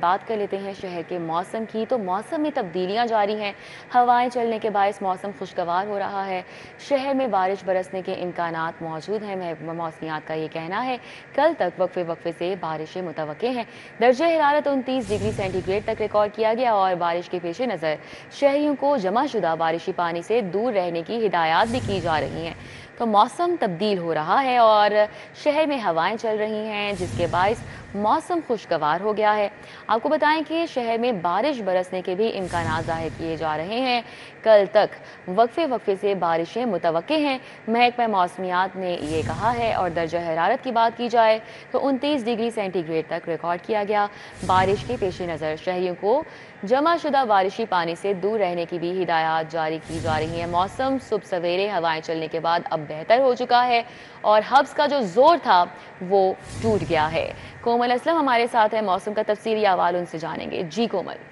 बात कर लेते हैं शहर के मौसम की। तो मौसम में तब्दीलियां जारी हैं, हवाएं चलने के बायस मौसम खुशगवार हो रहा है। शहर में बारिश बरसने के इम्कानात मौजूद हैं। महकमा मौसमियात का ये कहना है कल तक वक्फे वक्फे से बारिशें मुतवक्के हैं। दर्जा हरारत 29 डिग्री सेंटीग्रेड तक रिकॉर्ड किया गया और बारिश के पेश नज़र शहरियों को जमाशुदा बारिशी पानी से दूर रहने की हिदायत भी की जा रही हैं। तो मौसम तब्दील हो रहा है और शहर में हवाएं चल रही हैं, जिसके बायस मौसम खुशगवार हो गया है। आपको बताएं कि शहर में बारिश बरसने के भी इम्कानात ज़ाहिर किए जा रहे हैं। कल तक वक्फे वक्फे से बारिशें मुतवक्के हैं, महकमा मौसमियात ने ये कहा है। और दर्जा हरारत की बात की जाए तो 29 डिग्री सेंटीग्रेड तक रिकॉर्ड किया गया। बारिश के पेश नज़र शहरियों को जमाशुदा बारिशी पानी से दूर रहने की भी हिदायत जारी की जा रही है। मौसम सुबह सवेरे हवाएं चलने के बाद अब बेहतर हो चुका है और हब्स का जो जोर था वो टूट गया है। कोमल असलम हमारे साथ है, मौसम का तफसीली अहवाल उनसे जानेंगे। जी कोमल।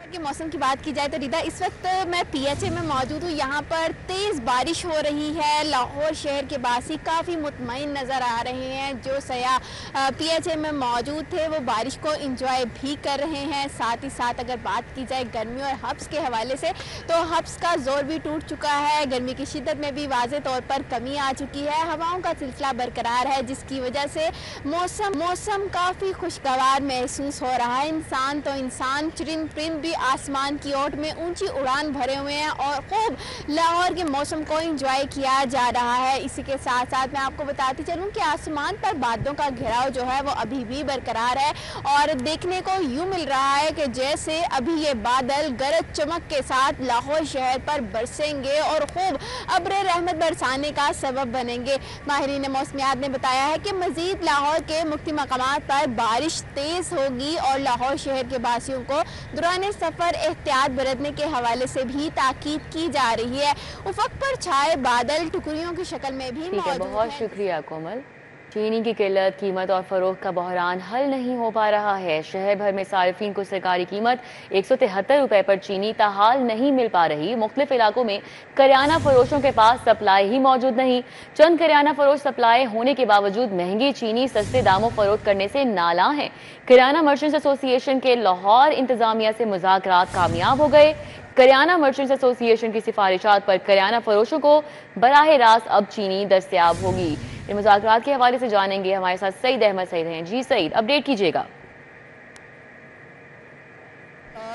कि मौसम की बात की जाए तो रिदा, इस वक्त मैं पीएचए में मौजूद हूँ। यहाँ पर तेज़ बारिश हो रही है। लाहौर शहर के बासी काफ़ी मुतमईन नज़र आ रहे हैं। जो सयाह पीएचए में मौजूद थे वो बारिश को इंजॉय भी कर रहे हैं। साथ ही साथ अगर बात की जाए गर्मी और हब्स के हवाले से तो हब्स का जोर भी टूट चुका है। गर्मी की शिद्दत में भी वाज़े तौर पर कमी आ चुकी है। हवाओं का सिलसिला बरकरार है, जिसकी वजह से मौसम काफ़ी खुशगवार महसूस हो रहा है। इंसान तो इंसान, चरिंद परिंद भी आसमान की ओट में ऊंची उड़ान भरे हुए हैं और खूब लाहौर के मौसम को एंजॉय किया जा रहा है। इसी के साथ साथ मैं आपको बताती चलूं कि आसमान पर बादलों का घेराव जो है वो अभी भी बरकरार है और देखने को यूं मिल रहा है कि जैसे अभी ये बादल गरज चमक के साथ लाहौर शहर पर बरसेंगे और खूब अब्र रहमत बरसाने का सबब बनेंगे। माहिरीन मौसमियात ने बताया है कि मजीद लाहौर के मुख्तलिफ मकामात पर बारिश तेज़ होगी और लाहौर शहर के वासियों को दौरान सफर एहतियात बरतने के हवाले से भी ताकीद की जा रही है। उफक पर छाए बादल टुकड़ियों की शक्ल में भी मौजूद हैं। बहुत शुक्रिया कोमल। चीनी की किल्लत, कीमत और फरोख्त का बहरान हल नहीं हो पा रहा है। शहर भर में सार्फिन को सरकारी कीमत 173 रुपए पर चीनी ताहाल नहीं मिल पा रही। मुख्तलिफ इलाकों में करियाना फरोशों के पास सप्लाई ही मौजूद नहीं। चंद करियाना फरोश सप्लाई होने के बावजूद महंगी चीनी सस्ते दामों फरोख्त करने से नाला हैं। करियाना मर्चेंट्स एसोसिएशन के लाहौर इंतजामिया से मुज़ाकरात कामयाब हो गए। करियाना मर्चेंट्स एसोसिएशन की सिफारिशात पर करियाना फरोशों को बराह रास्त अब चीनी दस्तयाब होगी। इन मुज़ाकरात के हवाले से जानेंगे, हमारे साथ सईद अहमद सईद हैं। जी सईद, अपडेट कीजिएगा।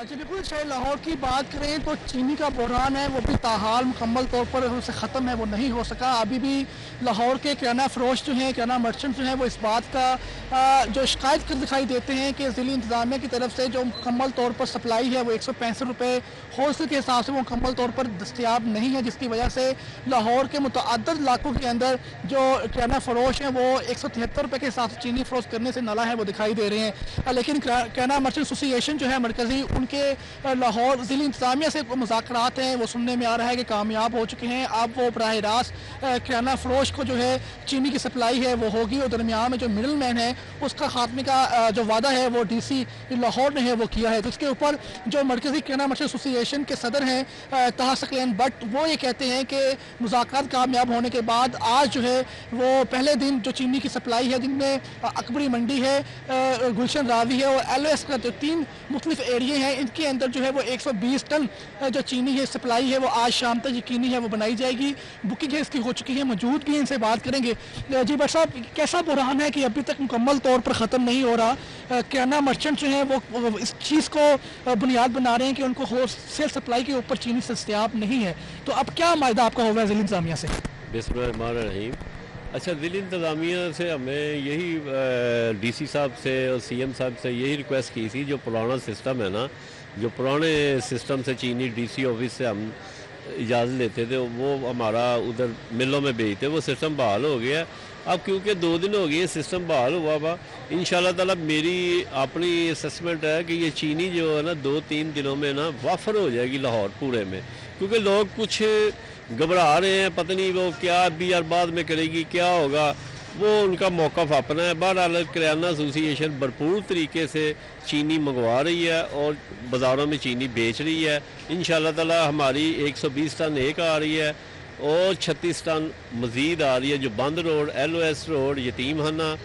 जी बिल्कुल, चाहे लाहौर की बात करें तो चीनी का बहरान है वो भी ताहाल मुकम्मल तौर पर उसे ख़त्म है, वो नहीं हो सका। अभी भी लाहौर के किराना फरोश जो हैं, किराना मर्चेंट जो हैं, वो इस बात का जो शिकायत कर दिखाई देते हैं कि ज़िली इंतज़ामिया की तरफ से जो मुकम्मल तौर पर सप्लाई है वो 165 रुपये होलसेल के हिसाब से वो मुकम्मल तौर पर दस्तियाब नहीं है, जिसकी वजह से लाहौर के मुतअद्दिद इलाकों के अंदर जो किराना फरोश हैं वो 173 रुपये के हिसाब से चीनी फरोश करने से नाला है वो दिखाई दे रहे हैं। लेकिन किराना मर्चेंट एसोसिएशन जो है मरकज़ी, उनके लाहौर ज़िली इंतज़ामिया से मुज़ाकरात हैं, वो सुनने में आ रहा है कि कामयाब हो चुके हैं। अब वो बराह रास्त किराना फरोश को जो है चीनी की सप्लाई है वो होगी और दरमियान में जो मिडल मैन है उसका खात्मे का जो वादा है वो DC लाहौर ने है वो किया है। तो इसके ऊपर जो मरकज़ी किराना मर्चेंट एसोसिएशन के सदर हैं ताहा सकलैन भट्ट, वो ये कहते हैं कि मुज़ाकरात कामयाब होने के बाद आज जो है वो पहले दिन जो चीनी की सप्लाई है, जिनमें अकबरी मंडी है, गुलशन रावी है और LOS का जो 3 मुख्तलिफ एरिए हैं, इनके अंदर जो है वो 120 टन जो चीनी है सप्लाई है वो आज शाम तक यकीनी है वो बनाई जाएगी। बुकिंग है इसकी हो चुकी है, मौजूद भी इनसे बात करेंगे। जी बट साहब, कैसा बुरहान है कि अभी तक मुकम्मल तौर पर ख़त्म नहीं हो रहा? किराना मर्चेंट जो हैं वो इस चीज़ को बुनियाद बना रहे हैं कि उनको होलसेल सप्लाई के ऊपर चीनी दस्तयाब नहीं है। तो अब क्या मायदा आपका होगा ज़िली इंतज़ामिया से? बिस्मिल्लाहिर्रहमानिर्रहीम। अच्छा, ज़िली इंतज़ामिया से हमें यही DC साहब से और CM साहब से यही रिक्वेस्ट की थी, जो पुराना सिस्टम है ना, जो पुराने सिस्टम से चीनी DC ऑफिस से हम इजाज़त लेते थे वो हमारा उधर मिलों में बेचते, वो सिस्टम बहाल हो गया। अब क्योंकि 2 दिन हो गए सिस्टम बहाल हुआ हुआ, इंशाल्लाह ताला मेरी अपनी असेसमेंट है कि ये चीनी जो है ना 2-3 दिनों में ना वाफर हो जाएगी लाहौर पूरे में, क्योंकि लोग कुछ घबरा रहे हैं, पता नहीं वो क्या BR बाद में करेगी, क्या होगा, वो उनका मौक़िफ़ अपना है। बहरहाल किराना एसोसिएशन भरपूर तरीके से चीनी मंगवा रही है और बाज़ारों में चीनी बेच रही है। इंशाल्लाह ताला हमारी 120 टन एक आ रही है और 36 टन मज़ीद आ रही है, जो बंद रोड, LOS रोड, यतीम खाना,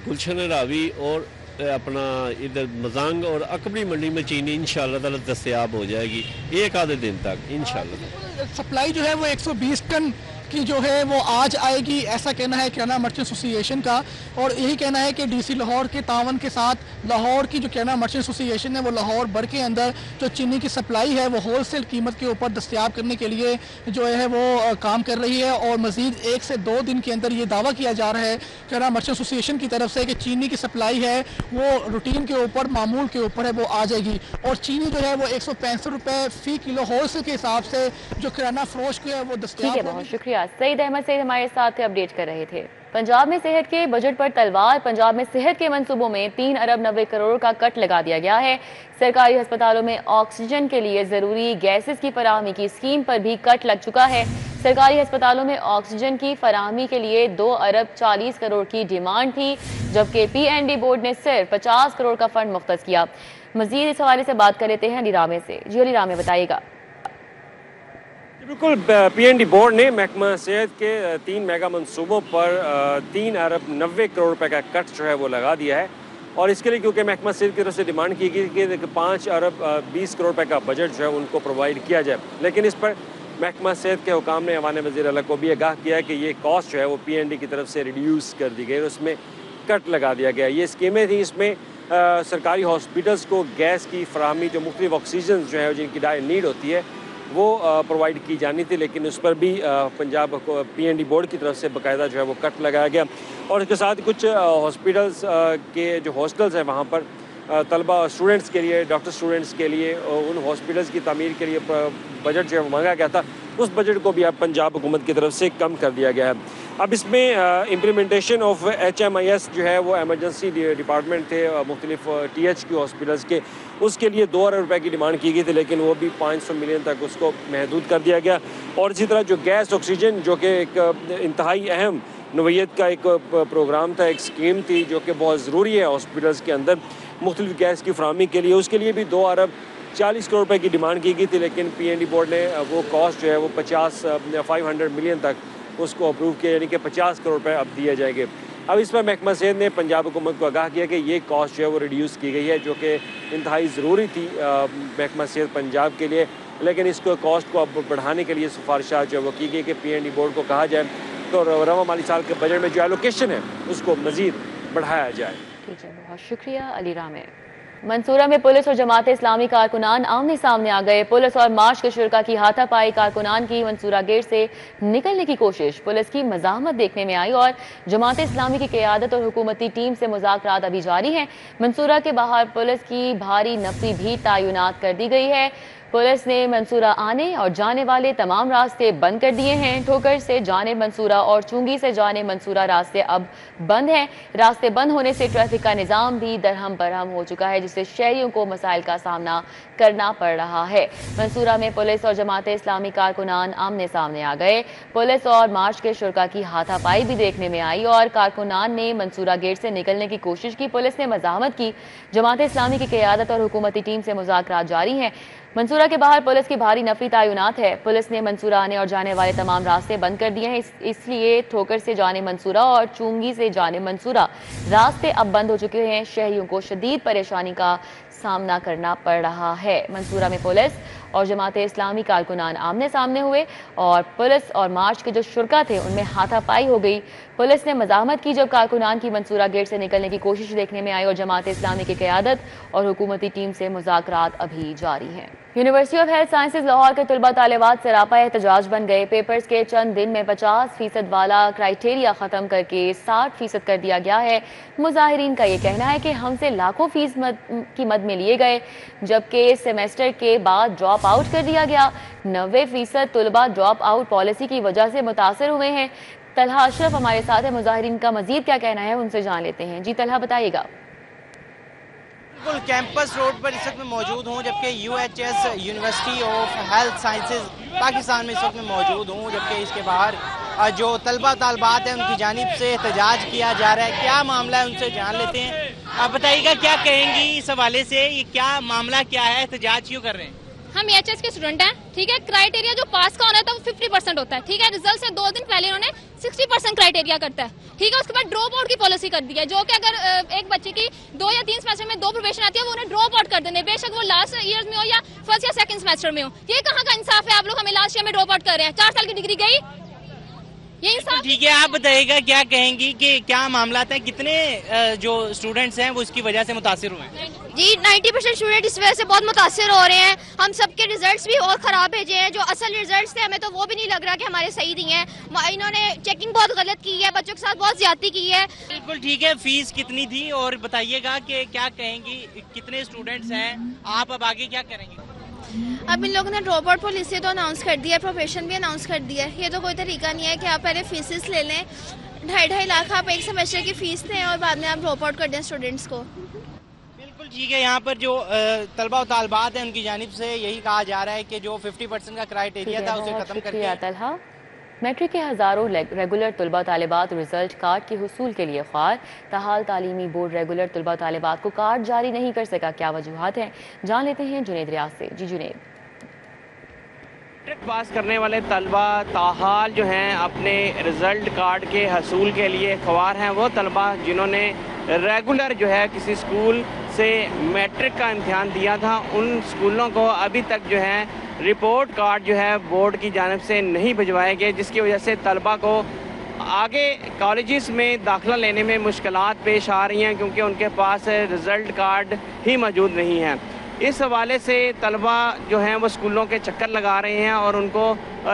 गुलशन रावी और अपना इधर मजांग और अकबरी मंडी में चीनी इंशाल्लाह ताला दस्तयाब हो जाएगी एक आधे दिन तक इंशाल्लाह। सप्लाई जो है वो 120 टन की जो है वो आज आएगी, ऐसा कहना है किराना मर्चेंट एसोसिएशन का। और यही कहना है कि डीसी लाहौर के तावन के साथ लाहौर की जो किराना मर्चेंट एसोसिएशन है वो लाहौर भर के अंदर जो चीनी की सप्लाई है वो होलसेल कीमत के ऊपर दस्तयाब करने के लिए जो है वो काम कर रही है। और मज़ीद 1 से 2 दिन के अंदर ये दावा किया जा रहा है किराना मर्चेंट एसोसिएशन की तरफ से कि चीनी की सप्लाई है वो रूटीन के ऊपर, मामूल के ऊपर है वो आ जाएगी। और चीनी जो है वो 165 रुपये फ़ी किलो होलसेल के हिसाब से जो किराना फरोश को है वो दस्तयाब। बहुत शुक्रिया। सईद अहमद सईद हमारे साथ अपडेट कर रहे थे। पंजाब में सेहत के बजट पर तलवार। पंजाब में सेहत के मंसूबों में 3 अरब 90 करोड़ का कट लगा दिया गया है। सरकारी अस्पतालों में ऑक्सीजन के लिए जरूरी गैसेस की फराहमी की स्कीम पर भी कट लग चुका है। सरकारी अस्पतालों में ऑक्सीजन की फराहमी के लिए 2 अरब 40 करोड़ की डिमांड थी, जबकि PND बोर्ड ने सिर्फ 50 करोड़ का फंड मुख्तस किया। मजीद इस हवाले से बात कर लेते हैं अली रामे से। जी अली रामे, बताइएगा। बिल्कुल, PND बोर्ड ने महकमा सेहत के 3 मेगा मंसूबों पर 3 अरब 90 करोड़ रुपए का कट जो है वो लगा दिया है। और इसके लिए क्योंकि महकमा सेहत की तरफ से डिमांड की गई कि 5 अरब 20 करोड़ रुपए का बजट जो है उनको प्रोवाइड किया जाए, लेकिन इस पर महकमा सेहत के हुकाम ने अवान वज़ीर अला को भी आगाह किया कि ये कॉस्ट जो है वो PND की तरफ से रिड्यूस कर दी गई और उसमें कट लगा दिया गया। ये स्कीमें थी, इसमें सरकारी हॉस्पिटल्स को गैस की फराहमी, जो मुख्तलिफ ऑक्सीजन जो है जिनकी नीड होती है वो प्रोवाइड की जानी थी, लेकिन उस पर भी पंजाब को PND बोर्ड की तरफ से बाकायदा जो है वो कट लगाया गया। और इसके साथ कुछ हॉस्पिटल्स के जो हॉस्टल्स हैं वहाँ पर तलबा स्टूडेंट्स के लिए, डॉक्टर स्टूडेंट्स के लिए उन हॉस्पिटल्स की तामीर के लिए बजट जो है वो मांगा गया था, उस बजट को भी अब पंजाब हुकूमत की तरफ से कम कर दिया गया है। अब इसमें इम्प्लीमेंटेशन ऑफ HMIS जो है वो एमरजेंसी डिपार्टमेंट थे मुख्तलिफ TH की हॉस्पिटल्स के, उसके लिए 2 अरब रुपए की डिमांड की गई थी, लेकिन वो भी 500 मिलियन तक उसको महदूद कर दिया गया। और इसी तरह जो गैस ऑक्सीजन, जो कि एक इंतहाई अहम नोयत का एक प्रोग्राम था, एक स्कीम थी जो कि बहुत ज़रूरी है हॉस्पिटल्स के अंदर मुख्तलिफ गैस की फराहमी के लिए, उसके लिए भी 2 अरब 40 करोड़ रुपए की डिमांड की गई थी, लेकिन PND बोर्ड ने वो कॉस्ट जो है वो 500 मिलियन तक उसको अप्रूव किया, यानी कि 50 करोड़ रुपए अब दिए जाएंगे। अब इस पर महकमा सेहत ने पंजाब हुकूमत को आगाह किया कि ये कॉस्ट जो है वो रिड्यूस की गई है, जो कि इंतहाई ज़रूरी थी महकमा सेहत पंजाब के लिए, लेकिन इसको कॉस्ट को अब बढ़ाने के लिए सिफारिशात जो है वो की गई कि PND बोर्ड को कहा जाए तो रवा माली साल के बजट में जो एलोकेशन है उसको मज़ीद बढ़ाया जाए। ठीक है, बहुत शुक्रिया अली रामे। मंसूरा में पुलिस और जमात इस्लामी कारकुनान आमने सामने आ गए। पुलिस और मार्च के शुरका की हाथापाई, कारकुनान की मंसूरा गेट से निकलने की कोशिश, पुलिस की मज़ाहमत देखने में आई और जमात इस्लामी की क़यादत और हुकूमती टीम से मुज़ाकरात अभी जारी हैं। मंसूरा के बाहर पुलिस की भारी नफरी भी तैनात कर दी गई है। पुलिस ने मंसूरा आने और जाने वाले तमाम रास्ते बंद कर दिए हैं। ठोकर से जाने मंसूरा और चुंगी से जाने मंसूरा रास्ते अब बंद हैं। रास्ते बंद होने से ट्रैफिक का निज़ाम भी दरहम बरहम हो चुका है, जिससे शहरियों को मसाइल का सामना करना पड़ रहा है। मंसूरा में पुलिस और जमात इस्लामी कारकुनान आमने सामने आ गए। पुलिस और मार्च के शुरका की हाथापाई भी देखने में आई और कारकुनान ने मंसूरा गेट से निकलने की कोशिश की। पुलिस ने मज़ाहमत की। जमात इस्लामी की क़यादत और हुकूमती टीम से मुज़ाकरात जारी हैं। मंसूरा के बाहर पुलिस की भारी नफरी तैनात है। पुलिस ने मंसूरा आने और जाने वाले तमाम रास्ते बंद कर दिए हैं। इसलिए ठोकर से जाने मंसूरा और चुंगी से जाने मंसूरा रास्ते अब बंद हो चुके हैं। शहरियों को शदीद परेशानी का सामना करना पड़ रहा है। मंसूरा में पुलिस और जमात इस्लामी कारकुनान आमने सामने हुए और पुलिस और मार्च के जो शुरका थे उनमें हाथापाई हो गई। पुलिस ने मज़ाहमत की जब कारकुनान की मंसूरा गेट से निकलने की कोशिश देखने में आई और जमात इस्लामी की क़यादत और हुकूमती टीम से मुज़ाकरात अभी जारी हैं। University of health sciences Lahore के तलबा तालिबात सरापा एहतजाज बन गए। पेपर्स के चंद दिन में 50% वाला क्राइटेरिया ख़त्म करके 60% कर दिया गया है। मुजाहिरीन का ये कहना है कि हमसे लाखों फीस की मद में लिए गए, जबकि सेमेस्टर के बाद ड्रॉप आउट कर दिया गया। 90% तलबा ड्रॉप आउट पॉलिसी की वजह से मुतासर हुए हैं। तलहा अशरफ हमारे साथ है। मुजाहिरीन का मजीद क्या कहना है उनसे जान लेते हैं। जी तलहा, बताइएगा। बिल्कुल, कैंपस रोड पर इस वक्त मैं मौजूद हूँ, जबकि UHS university of health sciences Pakistan में इस वक्त मैं मौजूद हूँ, जबकि इसके बाहर जो तलबा तालबात हैं उनकी जानिब से एहतजाज किया जा रहा है। क्या मामला है उनसे जान लेते हैं। आप बताइएगा क्या कहेंगी इस हवाले से, ये क्या मामला क्या है, एहतजाज क्यों कर रहे हैं? हम EHS के स्टूडेंट हैं, ठीक है। क्राइटेरिया जो पास का होना था वो 50% होता है, ठीक है। रिजल्ट से 2 दिन पहले इन्होंने 60% क्राइटेरिया करता है, ठीक है। उसके बाद ड्रॉप आउट की पॉलिसी कर दी है, जो कि अगर एक बच्चे की 2 या 3 सेमेस्टर में 2 प्रोबेशन आती है, वो उन्हें ड्रॉप आउट कर देने, बेशक वो लास्ट ईयर में हो या फर्स्ट या सेकंड सेमेस्टर में हो। ये कहाँ का इंसाफ है? आप लोग हमें लास्ट ईयर में ड्रॉप आउट कर रहे हैं, 4 साल की डिग्री गई, ये इंसाफ? ठीक है, आप बताइएगा क्या कहेंगी कि क्या मामला है, कितने जो स्टूडेंट्स हैं वो इसकी वजह से मुतासिर हुए हैं? जी 90% स्टूडेंट इस वजह से बहुत मुतासिर हो रहे हैं। हम सबके रिजल्ट्स भी और ख़राब भेजे हैं, जो असल रिजल्ट्स थे हमें तो वो भी नहीं लग रहा कि हमारे सही दिए हैं। इन्होंने चेकिंग बहुत गलत की है, बच्चों के साथ बहुत ज्यादती की है। बिल्कुल ठीक है, फीस कितनी थी और बताइएगा कि क्या कहेंगी, कितने स्टूडेंट्स हैं, आप अब आगे क्या करेंगे? अब इन लोगों ने ड्रॉप आउट पॉलिसी तो अनाउंस कर दिया है, प्रोफेशन भी अनाउंस कर दिया है। ये तो कोई तरीका नहीं है कि आप पहले फीसेस ले लें, 2.5 लाख आप एक सेमेस्टर की फीस दें और बाद में आप ड्रॉप आउट कर दें स्टूडेंट्स को। बिल्कुल ठीक है, यहाँ पर जो तलबा और तालबात हैं उनकी जानिब से यही कहा जा रहा है कि जो 50% का क्राइटेरिया था उसे खत्म करके मैट्रिक के हज़ारों रेगुलर तलबा तालिबात रिजल्ट कार्ड के हुसूल के लिए ख्वार, ताहाल तालीमी बोर्ड रेगुलर तलबा तालिबात को कार्ड जारी नहीं कर सका, क्या वजूहात हैं? जान लेते हैं जुनेद रियाज से। जी जुनेद। मैट्रिक पास करने वाले तलबा ताहाल जो हैं अपने रिज़ल्ट कार्ड के हसूल के लिए ख्वार हैं। वो तलबा जिन्होंने रेगुलर जो है किसी स्कूल से मैट्रिक का इम्तिहान दिया था, उन स्कूलों को अभी तक जो है रिपोर्ट कार्ड जो है बोर्ड की जानिब से नहीं भिजवाए गए, जिसकी वजह से तलबा को आगे कॉलेजेस में दाखिला लेने में मुश्किलात पेश आ रही हैं, क्योंकि उनके पास रिज़ल्ट कार्ड ही मौजूद नहीं है। इस हवाले से तलबा जो हैं वो स्कूलों के चक्कर लगा रहे हैं और उनको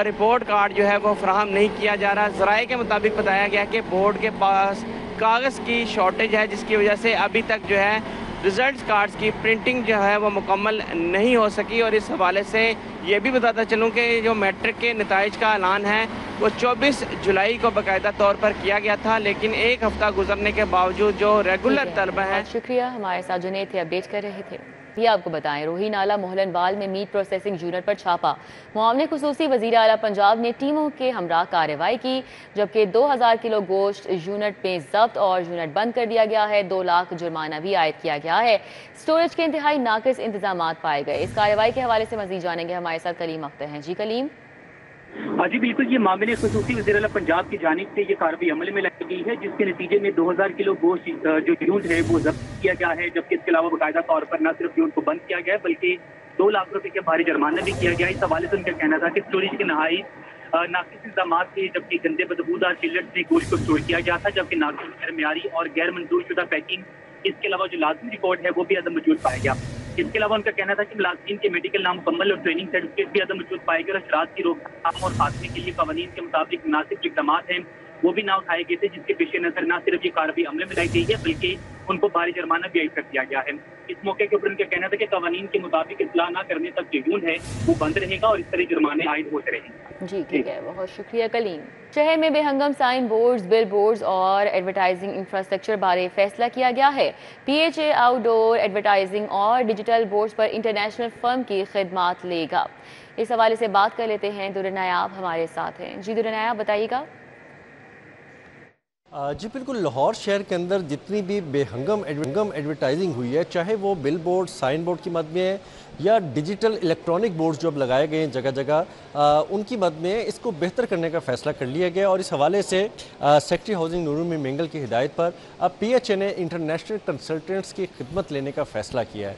रिपोर्ट कार्ड जो है वो फराहम नहीं किया जा रहा। ज़राए के मुताबिक बताया गया कि बोर्ड के पास कागज़ की शॉर्टेज है, जिसकी वजह से अभी तक जो है रिज़ल्ट कार्ड्स की प्रिंटिंग जो है वो मुकम्मल नहीं हो सकी। और इस हवाले से ये भी बताता चलूँ कि जो मैट्रिक के नताइज का ऐलान है वो 24 जुलाई को बाकायदा तौर पर किया गया था, लेकिन एक हफ्ता गुजरने के बावजूद जो रेगुलर तलबा हैं। शुक्रिया, हमारे साथ जुनेद थे, अपडेट कर रहे थे। ये आपको बताएं, रोही नाला मोहलनवाल में मीट प्रोसेसिंग यूनिट पर छापा, मुआवने खुसूसी वज़ीर आला पंजाब ने टीमों के हमरा कार्रवाई की, जबकि 2000 किलो गोश्त यूनिट में जब्त और यूनिट बंद कर दिया गया है। 2 लाख जुर्माना भी आयद किया गया है। स्टोरेज के इंतहाई नाकिस इंतजाम पाए गए। इस कार्रवाई के हवाले से मजीद जानेंगे, हमारे साथ कलीम अख्तर हैं। जी कलीम। जी बिल्कुल, ये मामले खुसूसी वज़ीर आला पंजाब की जानिब से ये कार्रवाई अमल में लाई गई है, जिसके नतीजे में 2000 किलो गोश्त जो यूनिट है वो जब्त किया गया है, जबकि इसके अलावा बाकायदा तौर पर न सिर्फ यूनिट को बंद किया गया है बल्कि 2 लाख रुपए का भारी जुर्माना भी किया गया है। इस हवाले से उनका कहना था कि स्टोरेज के नहाई नाकिस इंतजाम थे, जबकि गंदे बदबूदार चिल्लट से गोश्त को स्टोर किया गया था, जबकि नाकिस गैर मेयारी और गैर मंजूर शुदा पैकिंग, इसके अलावा जो लाजमी रिकॉर्ड है वो भी अदम मौजूद पाया गया। इसके अलावा उनका कहना था कि मुलाजिमीन के मेडिकल नामुकम्मल और ट्रेनिंग सर्टिफिकेट भी अदम मौजूद पाए गए और शराब की रोकथाम और खात्मे के लिए कानून के मुताबिक मुनासिब इकदाम हैं वो भी ना उठाए गए थे, जिसके पेश नजर न सिर्फ ये कार्रवाई अमल में लाई गई है बल्कि उनको भारी जुर्माना भी आयद कर दिया गया है। इस मौके के ऊपर उनका कहना था कि कानून के मुताबिक इतला न करने तक जो यून है वो बंद रहेगा और इस तरह जुर्माने आयद होते रहेंगे। जी ठीक है, बहुत शुक्रिया कलीम। शहर में बेहंगम साइन बोर्ड्स, बिल बोर्ड्स और एडवर्टाइजिंग इंफ्रास्ट्रक्चर बारे फैसला किया गया है। PHA आउटडोर एडवर्टाइजिंग और डिजिटल बोर्ड्स पर इंटरनेशनल फर्म की खिदमात लेगा। इस हवाले से बात कर लेते हैं, दुर्र नायाब हमारे साथ हैं। जी दुर्र नायाब, बताइएगा। जी बिल्कुल, लाहौर शहर के अंदर जितनी भी बेहंगम एडवर्टाइजिंग हुई है, चाहे वो बिल बोर्ड, साइन बोर्ड की मद में है या डिजिटल इलेक्ट्रॉनिक बोर्ड्स जो अब लगाए गए हैं जगह जगह, उनकी मद में इसको बेहतर करने का फ़ैसला कर लिया गया। और इस हवाले से सेक्रेटरी हाउसिंग नूरुल मीर मेंगल की हिदायत पर अब PHA ने इंटरनेशनल कंसल्टेंट्स की खिदमत लेने का फ़ैसला किया है।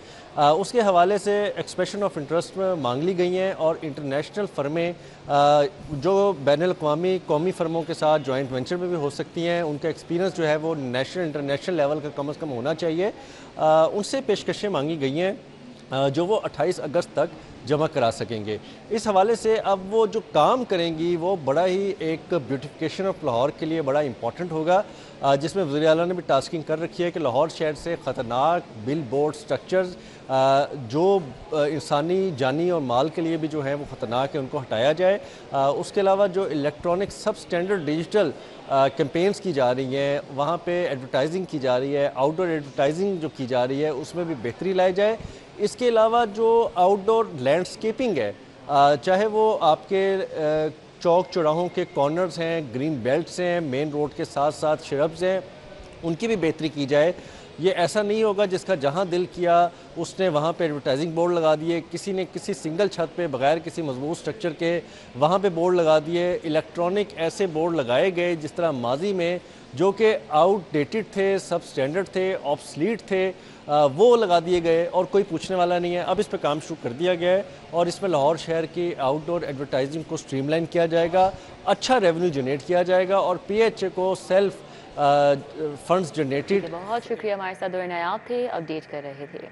उसके हवाले से एक्सप्रेशन ऑफ इंटरेस्ट मांग ली गई हैं और इंटरनेशनल फर्में जो बैनुल-अक़वामी कौमी फर्मों के साथ जॉइंट वेंचर में भी हो सकती हैं, उनका एक्सपीरियंस जो है वो नेशनल इंटरनेशनल लेवल का कम से कम होना चाहिए, उनसे पेशकशें मांगी गई हैं जो वो 28 अगस्त तक जमा करा सकेंगे। इस हवाले से अब वो जो काम करेंगी वो बड़ा ही एक ब्यूटिफिकेशन ऑफ लाहौर के लिए बड़ा इंपॉर्टेंट होगा, जिसमें वज़ीर आला ने भी टास्किंग कर रखी है कि लाहौर शहर से ख़तरनाक बिल बोर्ड स्ट्रक्चर्स जो इंसानी जानी और माल के लिए भी जो है वो ख़तरनाक है, उनको हटाया जाए। उसके अलावा जो इलेक्ट्रॉनिक सब स्टैंडर्ड डिजिटल कैंपेन्स की जा रही हैं, वहाँ पे एडवर्टाइजिंग की जा रही है, आउटडोर एडवर्टाइजिंग जो की जा रही है उसमें भी बेहतरी लाई जाए। इसके अलावा जो आउटडोर लैंडस्केपिंग है, चाहे वो आपके चौक चौराहों के कॉर्नर्स हैं, ग्रीन बेल्ट्स हैं, मेन रोड के साथ साथ शरब्स हैं, उनकी भी बेहतरी की जाए। ये ऐसा नहीं होगा जिसका जहाँ दिल किया उसने वहाँ पे एडवर्टाइजिंग बोर्ड लगा दिए, किसी ने किसी सिंगल छत पे बगैर किसी मजबूत स्ट्रक्चर के वहाँ पे बोर्ड लगा दिए। इलेक्ट्रॉनिक ऐसे बोर्ड लगाए गए जिस तरह माजी में जो कि आउटडेटेड थे, सब स्टैंडर्ड थे, ऑब्सलीट थे, वो लगा दिए गए और कोई पूछने वाला नहीं है। अब इस पर काम शुरू कर दिया गया है और इसमें लाहौर शहर की आउटडोर एडवर्टाइजिंग को स्ट्रीमलाइन किया जाएगा, अच्छा रेवेन्यू जनरेट किया जाएगा और PHA को सेल्फ फंड्स जनरेटेड। बहुत शुक्रिया, हमारे साथ दुर्र नायाब थे, अपडेट कर रहे थे।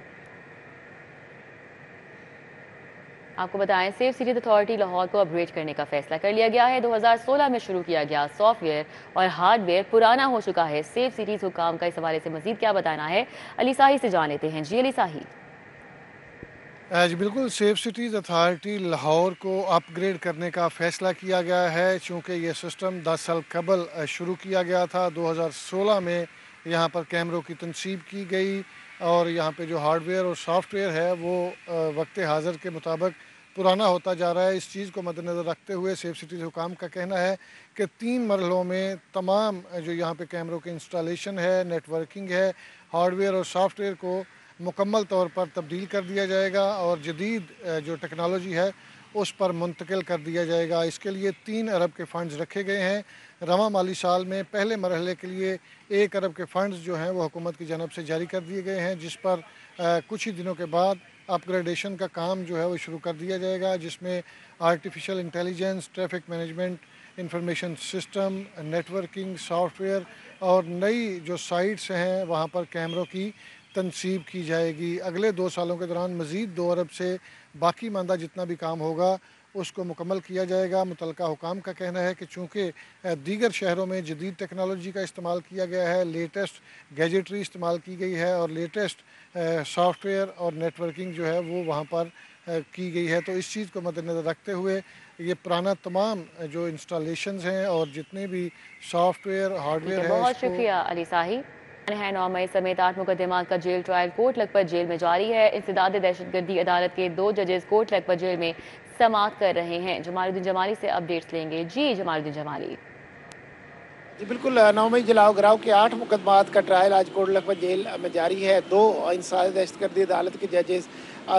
आपको बताएं, सेफ सिटीज अथॉरिटी लाहौर को अपग्रेड करने का फैसला कर लिया गया है। 2016 में शुरू किया गया सॉफ्टवेयर और हार्डवेयर पुराना हो चुका है। सेफ सिटीज हुकाम का इस हवाले से मजीद क्या बताना है, अली साही से जान लेते हैं। जी अली साही। जी बिल्कुल, सेफ सिटीज़ अथॉरिटी लाहौर को अपग्रेड करने का फ़ैसला किया गया है, चूँकि ये सिस्टम 10 साल कबल शुरू किया गया था। 2016 में यहाँ पर कैमरों की तनसीब की गई और यहाँ पे जो हार्डवेयर और सॉफ्टवेयर है वो वक्त हाज़िर के मुताबिक पुराना होता जा रहा है। इस चीज़ को मद्देनज़र रखते हुए सेफ सिटीज़ हुकाम का कहना है कि 3 मरहलों में तमाम जो यहाँ पे कैमरों की इंस्टॉलेशन है, नेटवर्किंग है, हार्डवेयर और सॉफ्टवेयर को मुकम्मल तौर पर तब्दील कर दिया जाएगा और जदीद जो टेक्नोलॉजी है उस पर मुंतकिल कर दिया जाएगा। इसके लिए 3 अरब के फ़ंड्स रखे गए हैं। रवा माली साल में पहले मरहले के लिए 1 अरब के फ़ंड्स जो हैं वो हुकूमत की जानब से जारी कर दिए गए हैं, जिस पर कुछ ही दिनों के बाद अपग्रेडेशन का काम जो है वो शुरू कर दिया जाएगा, जिसमें artificial intelligence, traffic management, information system, networking, software और नई जो साइट्स हैं वहाँ पर कैमरों की तनसीब की जाएगी। अगले 2 सालों के दौरान मज़ीद 2 अरब से बाकी मानदा जितना भी काम होगा उसको मुकम्मल किया जाएगा। मुतलका हुकाम का कहना है कि चूँकि दीगर शहरों में जदीद टेक्नोलॉजी का इस्तेमाल किया गया है, लेटेस्ट गैजेटरी इस्तेमाल की गई है और लेटेस्ट सॉफ्टवेयर और नेटवर्किंग जो है वो वहाँ पर की गई है, तो इस चीज़ को मद्देनज़र रखते हुए ये पुराना तमाम जो इंस्टॉलेशंस हैं और जितने भी सॉफ्टवेयर हार्डवेयर है। बहुत शुक्रिया अली साही। 9 मई समेत 8 मुकदमात का jail trial Kot Lakhpat jail में जारी है। इंसदाद दहशतगर्दी अदालत के 2 जजेस कोट लखपत जेल में समाअत कर रहे हैं। जमालुद्दीन जमाली से अपडेट्स लेंगे। जी जमालुद्दीन जमाली। जी बिल्कुल, 9 मई जलाओ गिराव के 8 मुकदमात का ट्रायल आज कोट लखपत जेल में जारी है। 2 इंसदाद दहशतगर्दी अदालत के जजेस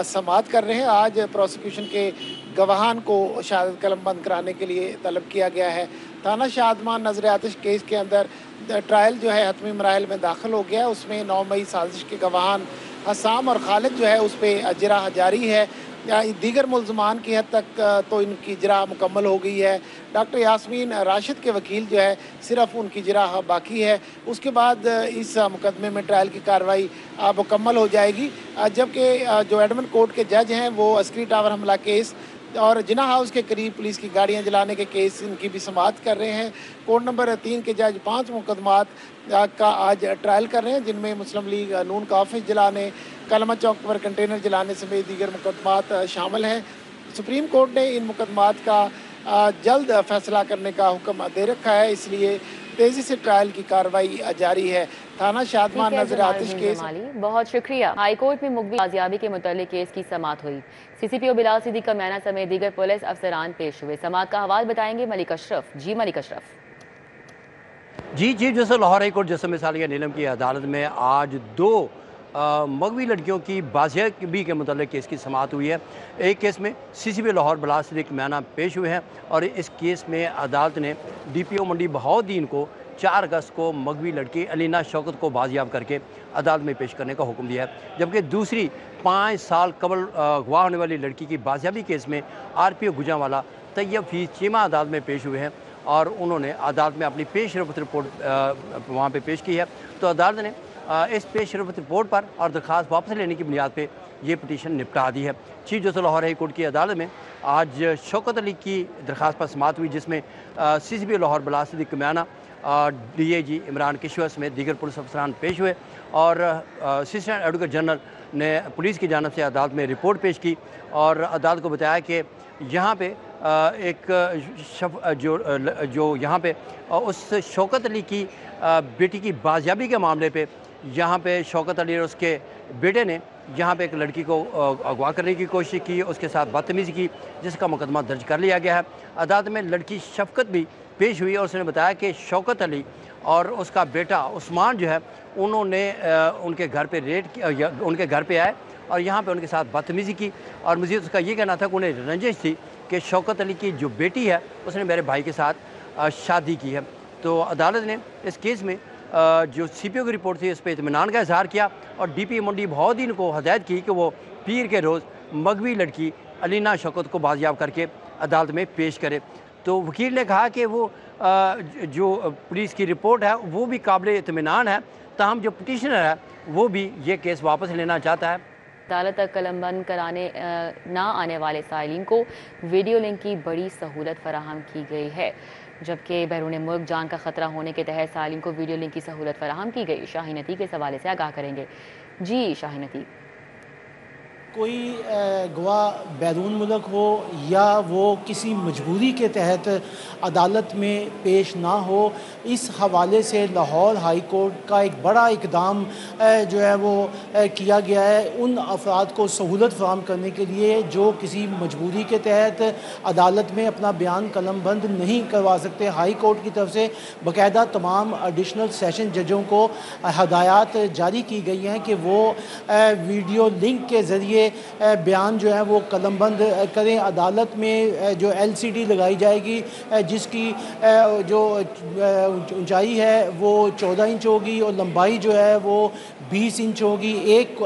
समाअत कर रहे हैं। आज प्रोसिक्यूशन के गवाहान को शहादत कलम बंद कराने के लिए तलब किया गया है। थाना शादमान नजर आतिश केस के अंदर ट्रायल जो है हतमी मराहल में दाखिल हो गया। उसमें 9 मई साजिश के गवाहान हसाम और खालिद जो है उस पर इजरा जारी है। दीगर मुल्ज़मान की हद तक तो इनकी इजरा मुकम्मल हो गई है। डॉक्टर यास्मीन राशिद के वकील जो है सिर्फ उनकी इजरा बाकी है। उसके बाद इस मुकदमे में ट्रायल की कार्रवाई मुकम्मल हो जाएगी। जबकि जो एडमिन कोर्ट के जज हैं वो अस्करी टावर हमला केस और जिना हाउस के करीब पुलिस की गाड़ियां जलाने के केस इनकी भी समाअत कर रहे हैं। कोर्ट नंबर 3 के जज 5 मुकदमात का आज ट्रायल कर रहे हैं, जिनमें मुस्लिम लीग नून का ऑफिस जलाने, कलमा चौक पर कंटेनर जलाने समेत दीगर मुकदमात शामिल हैं। सुप्रीम कोर्ट ने इन मुकदमात का जल्द फैसला करने का हुक्म दे रखा है, इसलिए तेजी से ट्रायल की कार्रवाई जारी है। थाना शादमान नजर आतिश केस। बहुत शुक्रिया। हाईकोर्ट में मुकबिल बाजियाबी के मुतालिक केस की समाअत हुई। CCPO बिलाल सिद्दीक का मैना समेत दीगर पुलिस अफसरान पेश हुए। समाअत का हवाल बताएंगे मलिक अशरफ। जी मलिक अशरफ। जी जैसे लाहौर हाईकोर्ट जैसे मिसालिया नीलम की अदालत में आज 2 मगवी लड़कियों की बाजियाबी के मुतालिक केस की समाअत हुई है। एक केस में CCPO लाहौर बिलाल सिद्दीक मैना पेश हुए हैं और इस केस में अदालत ने DPO मंडी बहाउद्दीन को 4 अगस्त को मगवी लड़की अलीना शौकत को बाजियाब करके अदालत में पेश करने का हुक्म दिया है। जबकि दूसरी 5 साल कबल अगवा होने वाली लड़की की बाजियाबी केस में RPO गुजरांवाला तैयब फीस चीमा अदालत में पेश हुए हैं और उन्होंने अदालत में अपनी पेश रफ्त रिपोर्ट वहाँ पे पेश की है। तो अदालत ने इस पेश रफ्त रिपोर्ट पर और दरख्वास्त वापस लेने की बुनियाद पर यह पटिशन निपटा दी है। Chief justice Lahore high court की अदालत में आज शौकत अली की दरख्वास्त पर समाअत हुई, जिसमें CCPO लाहौर बिलाल सिद्दीक मैना, DAG इमरान किशवर समेत दीगर पुलिस अफसरान पेश हुए और असिस्टेंट एडवोकेट जनरल ने पुलिस की जानब से अदालत में रिपोर्ट पेश की और अदालत को बताया कि यहाँ पे जो यहाँ पे उस शौकत अली की बेटी की बाजियाबी के मामले पे यहाँ पे शौकत अली और उसके बेटे ने यहाँ पे एक लड़की को अगवा करने की कोशिश की, उसके साथ बदतमीज़ी की, जिसका मुकदमा दर्ज कर लिया गया है। अदालत में लड़की शफकत भी पेश हुई और उसने बताया कि शौकत अली और उसका बेटा उस्मान जो है उन्होंने उनके घर पे रेड किया, उनके घर पे आए और यहाँ पे उनके साथ बदतमीज़ी की। और मज़ीद उसका ये कहना था कि उन्हें रंजिश थी कि शौकत अली की जो बेटी है उसने मेरे भाई के साथ शादी की है। तो अदालत ने इस केस में जो CPO की रिपोर्ट थी उस पर इत्मीनान का इजहार किया और DP मंडी बहाउद्दीन को हदायत की कि वो पीर के रोज़ मगवी लड़की अलीना शौकत को बाजियाब करके अदालत में पेश करे। तो वकील ने कहा कि वो जो पुलिस की रिपोर्ट है वो भी काबिल इत्मीनान है, ताहम जो पिटिशनर है वो भी ये केस वापस लेना चाहता है। अदालत तक कलम बंद कराने ना आने वाले साइलिन को वीडियो लिंक की बड़ी सहूलत फराहम की गई है, जबकि बैरून मुल्क जान का खतरा होने के तहत साइलिन को वीडियो लिंक की सहूलत फराहम की गई। शाहीन अतीक इस हवाले से आगाह करेंगे। जी शाहीन अतीक। कोई गवाह बैरून मुल्क हो या वो किसी मजबूरी के तहत अदालत में पेश ना हो, इस हवाले से लाहौर हाई कोर्ट का एक बड़ा इकदाम जो है वो किया गया है उन अफराद को सहूलत फराहम करने के लिए जो किसी मजबूरी के तहत अदालत में अपना बयान कलमबंद नहीं करवा सकते। हाई कोर्ट की तरफ से बाकायदा तमाम एडिशनल सेशन जजों को हदायत जारी की गई हैं कि वो वीडियो लिंक के ज़रिए बयान जो है वो कलमबंद करें। अदालत में जो LCD लगाई जाएगी जिसकी जो ऊंचाई है वो 14 इंच होगी और लंबाई जो है वो 20 इंच होगी। एक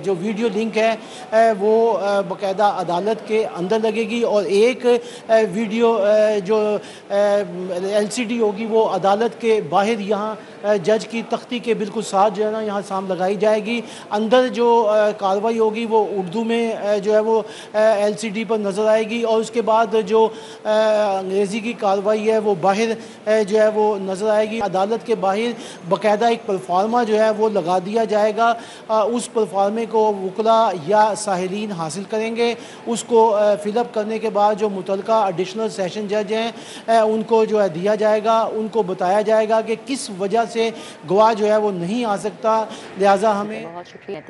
जो वीडियो लिंक है वो बाकायदा अदालत के अंदर लगेगी और एक वीडियो जो LCD होगी वो अदालत के बाहर यहाँ जज की तख्ती के बिल्कुल साथ जो है ना यहाँ सामने लगाई जाएगी। अंदर जो कार्रवाई होगी वो उर्दू में जो है वो LCD पर नज़र आएगी और उसके बाद जो अंग्रेज़ी की कार्रवाई है वो बाहर जो है वो नज़र आएगी। अदालत के बाहर बाकायदा एक प्लेटफार्मा जो है वो लगा दिया जाएगा। उस प्लेटफार्मे को वकला या साहिलीन हासिल करेंगे। उसको फिलअप करने के बाद जो मुतलका एडिशनल सेशन जज हैं उनको जो है दिया जाएगा, उनको बताया जाएगा कि किस वजह से गवाह जो है वो नहीं आ सकता, लिहाजा हमें। बहुत शुक्रिया।